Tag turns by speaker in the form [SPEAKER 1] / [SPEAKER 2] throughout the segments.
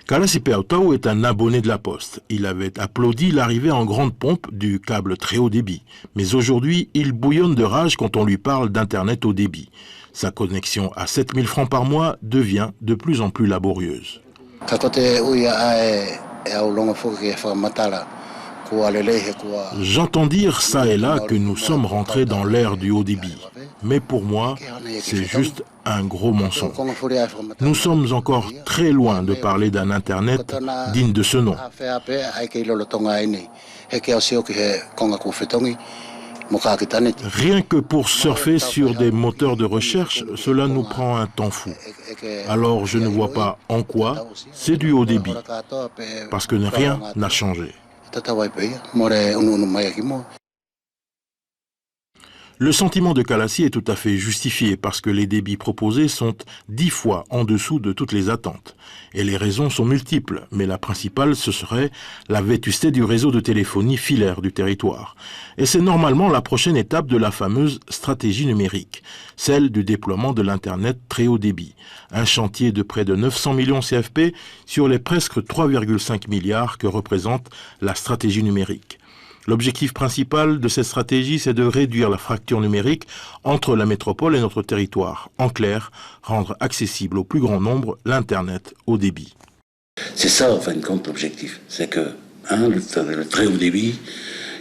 [SPEAKER 1] Kalassi Peautau est un abonné de la Poste. Il avait applaudi l'arrivée en grande pompe du câble très haut débit. Mais aujourd'hui, il bouillonne de rage quand on lui parle d'Internet haut débit. Sa connexion à 7 000 francs par mois devient de plus en plus laborieuse. J'entends dire ça et là que nous sommes rentrés dans l'ère du haut débit. Mais pour moi, c'est juste un gros mensonge. Nous sommes encore très loin de parler d'un Internet digne de ce nom. Rien que pour surfer sur des moteurs de recherche, cela nous prend un temps fou. Alors je ne vois pas en quoi c'est du haut débit, parce que rien n'a changé. Le sentiment de Kalassi est tout à fait justifié parce que les débits proposés sont 10 fois en dessous de toutes les attentes. Et les raisons sont multiples, mais la principale, ce serait la vétusté du réseau de téléphonie filaire du territoire. Et c'est normalement la prochaine étape de la fameuse stratégie numérique, celle du déploiement de l'Internet très haut débit. Un chantier de près de 900 millions CFP sur les presque 3,5 milliards que représente la stratégie numérique. L'objectif principal de cette stratégie, c'est de réduire la fracture numérique entre la métropole et notre territoire. En clair, rendre accessible au plus grand nombre l'Internet haut débit.
[SPEAKER 2] C'est ça, en fin de compte, l'objectif. C'est que le très haut débit,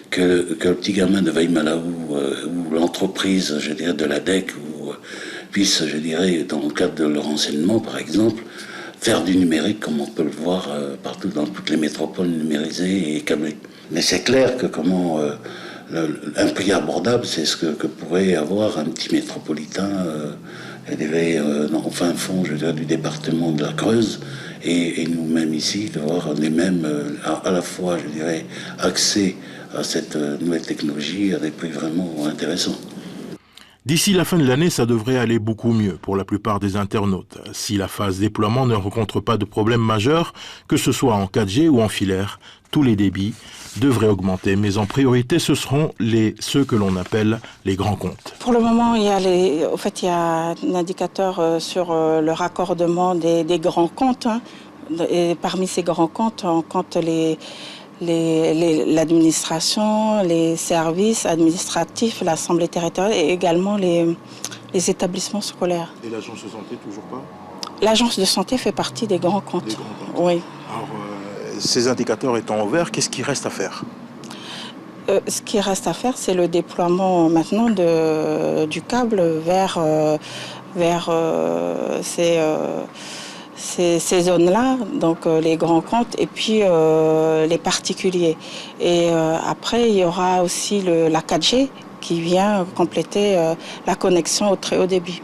[SPEAKER 2] que le petit gamin de Weimalaou ou l'entreprise, je dirais, de la DEC puisse, je dirais, dans le cadre de leur enseignement, par exemple, faire du numérique comme on peut le voir partout dans toutes les métropoles numérisées et câblées. Mais c'est clair que un prix abordable, c'est ce que pourrait avoir un petit métropolitain au fin fond, je dirais, du département de la Creuse, et nous-mêmes ici, d'avoir les mêmes, à la fois, je dirais, accès à cette nouvelle technologie à des prix vraiment intéressants.
[SPEAKER 1] D'ici la fin de l'année, ça devrait aller beaucoup mieux pour la plupart des internautes. Si la phase déploiement ne rencontre pas de problème majeur, que ce soit en 4G ou en filaire, tous les débits devraient augmenter. Mais en priorité, ce seront ceux que l'on appelle les grands comptes.
[SPEAKER 3] Pour le moment, il y a un indicateur sur le raccordement des grands comptes. Et parmi ces grands comptes, on compte l'administration, les services administratifs, l'Assemblée territoriale et également les établissements scolaires.
[SPEAKER 1] Et l'agence de santé, toujours pas?
[SPEAKER 3] L'agence de santé fait partie des grands comptes.
[SPEAKER 1] Des grands comptes.
[SPEAKER 3] Oui.
[SPEAKER 1] Alors, ces indicateurs étant au vert, qu'est-ce qu'il reste à faire?
[SPEAKER 3] Ce qui reste à faire, c'est le déploiement maintenant du câble vers ces zones-là, donc les grands comptes et puis les particuliers. Et après, il y aura aussi la 4G qui vient compléter la connexion au très haut débit.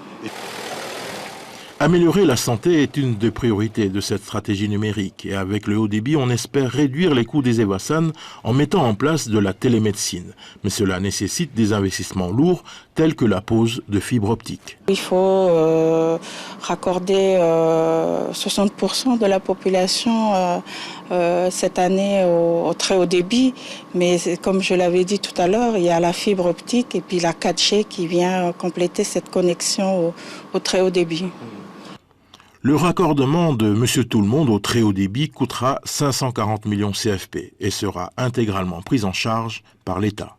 [SPEAKER 1] Améliorer la santé est une des priorités de cette stratégie numérique et avec le haut débit, on espère réduire les coûts des EVASAN en mettant en place de la télémédecine. Mais cela nécessite des investissements lourds tels que la pose de fibres optiques.
[SPEAKER 3] Il faut raccorder 60% de la population cette année au très haut débit, mais comme je l'avais dit tout à l'heure, il y a la fibre optique et puis la 4G qui vient compléter cette connexion au très haut débit.
[SPEAKER 1] Le raccordement de Monsieur Tout-le-Monde au très haut débit coûtera 540 millions CFP et sera intégralement pris en charge par l'État.